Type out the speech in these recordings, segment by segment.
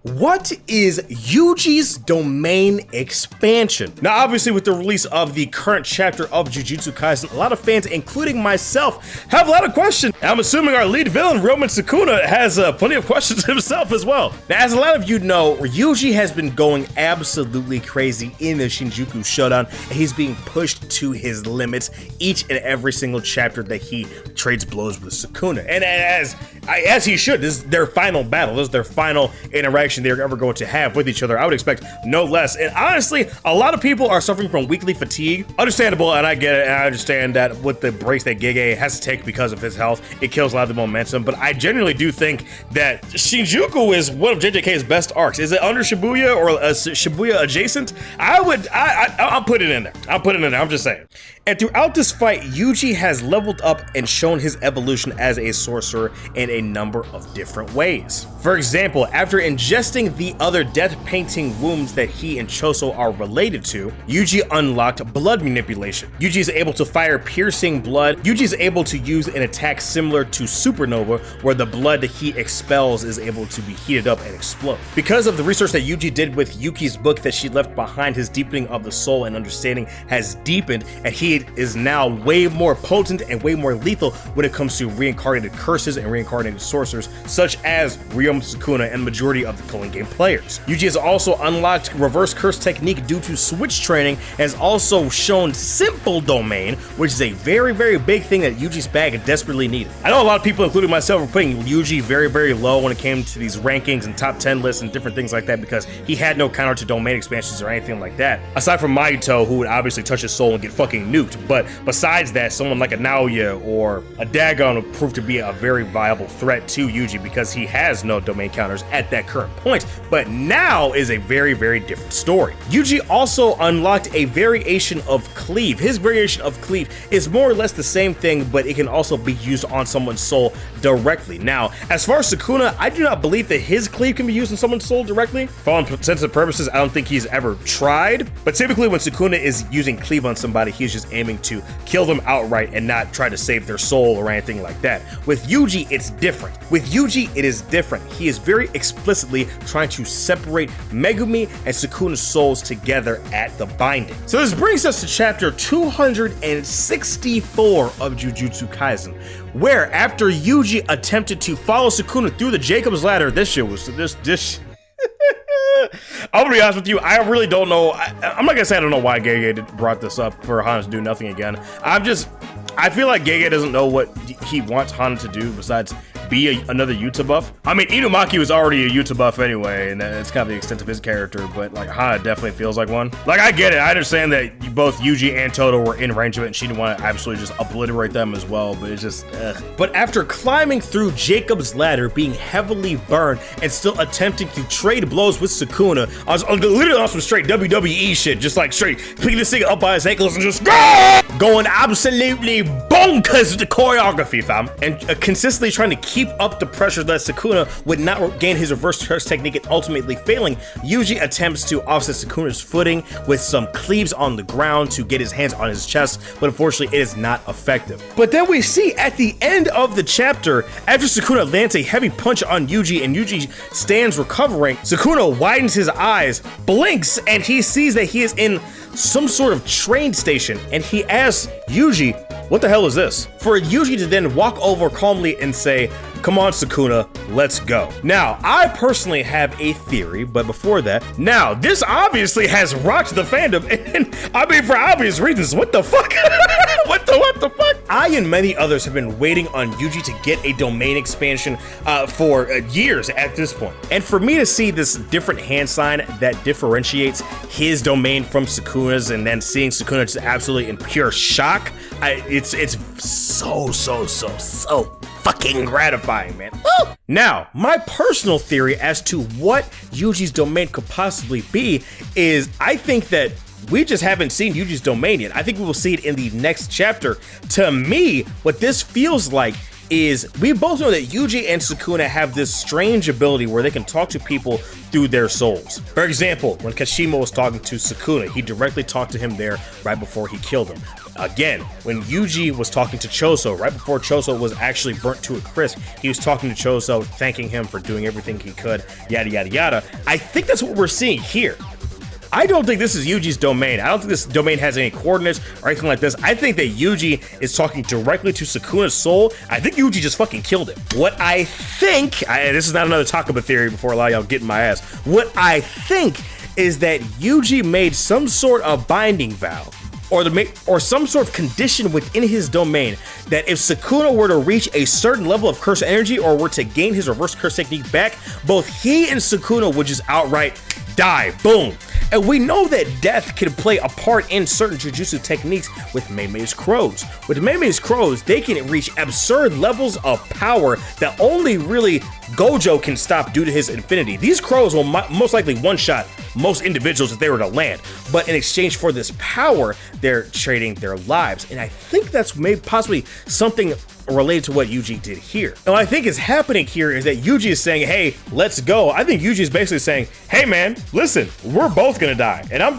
What is Yuji's domain expansion? Now, obviously, with the release of the current chapter of Jujutsu Kaisen, a lot of fans, including myself, have a lot of questions. I'm assuming our lead villain, Roman Sukuna, has plenty of questions himself as well. Now, as a lot of you know, Yuji has been going absolutely crazy in the Shinjuku showdown, and he's being pushed to his limits each and every single chapter that he trades blows with Sukuna. And as he should, this is their final battle. This is their final interaction they're ever going to have with each other. I would expect no less. And honestly, a lot of people are suffering from weekly fatigue. Understandable, and I get it, and I understand that with the breaks that Gege has to take because of his health, it kills a lot of the momentum. But I genuinely do think that Shinjuku is one of JJK's best arcs. Is it under Shibuya or Shibuya adjacent? I'll put it in there. I'll put it in there. I'm just saying. And throughout this fight, Yuji has leveled up and shown his evolution as a sorcerer in a number of different ways. For example, after ingesting the other death painting wombs that he and Choso are related to, Yuji unlocked blood manipulation. Yuji is able to fire piercing blood. Yuji is able to use an attack similar to Supernova, where the blood that he expels is able to be heated up and explode. Because of the research that Yuji did with Yuki's book that she left behind, his deepening of the soul and understanding has deepened, and he is now way more potent and way more lethal when it comes to reincarnated curses and reincarnated sorcerers, such as Ryoma Sukuna and the majority of the Culling Game players. Yuji has also unlocked reverse curse technique due to switch training, and has also shown simple domain, which is a very, very big thing that Yuji's bag desperately needed. I know a lot of people, including myself, are putting Yuji very, very low when it came to these rankings and top 10 lists and different things like that because he had no counter to domain expansions or anything like that. Aside from Mahito, who would obviously touch his soul and get fucking nuked. But besides that, someone like a Naoya or a Dagon would prove to be a very viable threat to Yuji because he has no domain counters at that current point. But now is a very, very different story. Yuji also unlocked a variation of Cleave. His variation of Cleave is more or less the same thing, but it can also be used on someone's soul directly. Now, as far as Sukuna, I do not believe that his Cleave can be used on someone's soul directly. For all intents and purposes, I don't think he's ever tried. But typically when Sukuna is using Cleave on somebody, he's just aiming to kill them outright and not try to save their soul or anything like that. With Yuji, it's different. With Yuji, it is different. He is very explicitly trying to separate Megumi and Sukuna's souls together at the binding. So this brings us to chapter 264 of Jujutsu Kaisen, where after Yuji attempted to follow Sukuna through the Jacob's ladder, this shit was this I'm gonna be honest with you, I really don't know. I'm not gonna say I don't know why Gege brought this up for Hana to do nothing again. I feel like Gege doesn't know what he wants Hana to do besides be another Yuta buff. I mean, Inumaki was already a Yuta buff anyway, and that's kind of the extent of his character, but like Hana definitely feels like one. Like, I get it, I understand that both Yuji and Todo were in range of it, and she didn't want to absolutely just obliterate them as well, but it's just, ugh. But after climbing through Jacob's ladder, being heavily burned, and still attempting to trade blows with Sukuna, I was literally on some straight WWE shit, just like straight picking this thing up by his ankles and just going absolutely bonkers with the choreography, fam, and consistently trying to keep up the pressure that Sukuna would not gain his reverse curse technique and ultimately failing. Yuji attempts to offset Sukuna's footing with some cleaves on the ground to get his hands on his chest, but unfortunately it is not effective. But then we see at the end of the chapter, after Sukuna lands a heavy punch on Yuji and Yuji stands recovering, Sukuna widens his eyes, blinks, and he sees that he is in some sort of train station, and he asks Yuji, what the hell is this? For Yuji to then walk over calmly and say, come on Sukuna, let's go. Now, I personally have a theory, but before that, now, this obviously has rocked the fandom, and I mean, for obvious reasons, what the fuck? What the fuck? I and many others have been waiting on Yuji to get a domain expansion for years at this point. And for me to see this different hand sign that differentiates his domain from Sukuna's, and then seeing Sukuna just absolutely in pure shock, it's so fucking gratifying, man. Woo! Now, my personal theory as to what Yuji's domain could possibly be is I think that we just haven't seen Yuji's domain yet. I think we will see it in the next chapter. To me, what this feels like is we both know that Yuji and Sukuna have this strange ability where they can talk to people through their souls. For example, when Kashima was talking to Sukuna, he directly talked to him there right before he killed him. Again, when Yuji was talking to Choso, right before Choso was actually burnt to a crisp, he was talking to Choso, thanking him for doing everything he could, yada, yada, yada. I think that's what we're seeing here. I don't think this is Yuji's domain. I don't think this domain has any coordinates or anything like this. I think that Yuji is talking directly to Sukuna's soul. I think Yuji just fucking killed him. What I think, this is not another Takaba theory before a lot of y'all get in my ass. What I think is that Yuji made some sort of binding vow or some sort of condition within his domain that if Sukuna were to reach a certain level of curse energy or were to gain his reverse curse technique back, both he and Sukuna would just outright die. Boom. And we know that death can play a part in certain Jujutsu techniques with Mei's crows. With Mei's crows, they can reach absurd levels of power that only really Gojo can stop due to his infinity. These crows will most likely one-shot most individuals if they were to land, but in exchange for this power, they're trading their lives. And I think that's maybe possibly something related to what Yuji did here. And what I think is happening here is that Yuji is saying, hey, let's go. I think Yuji is basically saying, hey man, listen, we're both gonna die. And I'm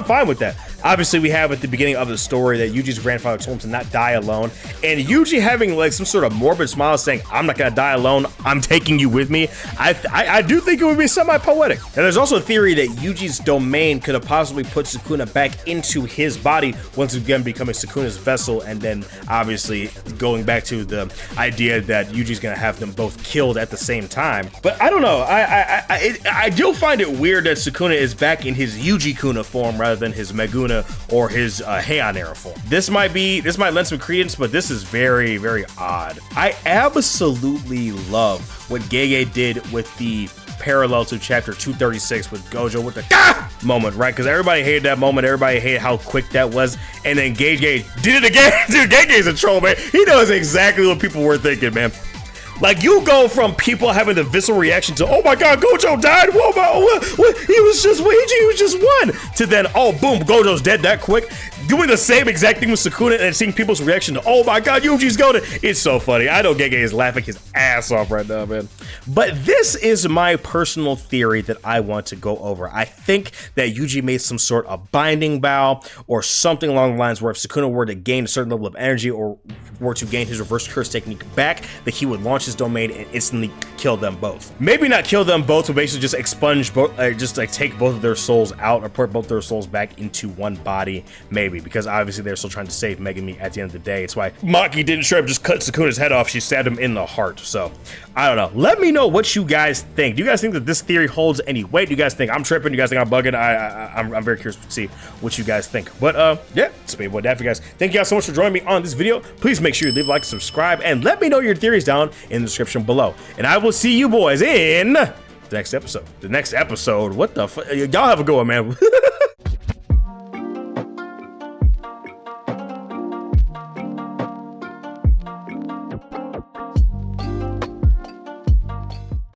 fine with that. Obviously, we have at the beginning of the story that Yuji's grandfather told him to not die alone. And Yuji having like some sort of morbid smile saying, I'm not gonna die alone, I'm taking you with me. I do think it would be semi-poetic. And there's also a theory that Yuji's domain could have possibly put Sukuna back into his body once again becoming Sukuna's vessel, and then obviously going back to the idea that Yuji's gonna have them both killed at the same time. But I don't know, I do find it weird that Sukuna is back in his Yuji-kuna form rather than his Meguna or his Heian era form. This might lend some credence, but this is very, very odd. I absolutely love what Gege did with the parallel to chapter 236 with Gojo with the moment, right? Because everybody hated that moment, everybody hated how quick that was, and then Gege did it again. Dude, Gege's a troll, man. He knows exactly what people were thinking, man. Like, you go from people having the visceral reaction to, oh my god, Gojo died, whoa, what? He was just one, to then, oh boom, Gojo's dead that quick. Doing the same exact thing with Sukuna and seeing people's reaction to, oh my god, Yuji's going to, it's so funny. I know Gege is laughing his ass off right now, man. But this is my personal theory that I want to go over. I think that Yuji made some sort of binding vow or something along the lines where if Sukuna were to gain a certain level of energy or were to gain his reverse curse technique back, that he would launch his domain and instantly kill them both. Maybe not kill them both, but basically just expunge both, just like take both of their souls out or put both their souls back into one body, maybe, because obviously they're still trying to save Megumi at the end of the day. It's why Maki didn't straight up just cut Sukuna's head off, she stabbed him in the heart. So I don't know, let me know what you guys think. Do you guys think that this theory holds any weight? Do you guys think I'm tripping? Do you guys think I'm bugging? I'm very curious to see what you guys think. But yeah, it's me, boy Daffy, guys. Thank you guys so much for joining me on this video. Please make sure you leave a like, subscribe, and let me know your theories down in the description below. And I will see you boys in the next episode. What the fuck? Y'all have a good one, man.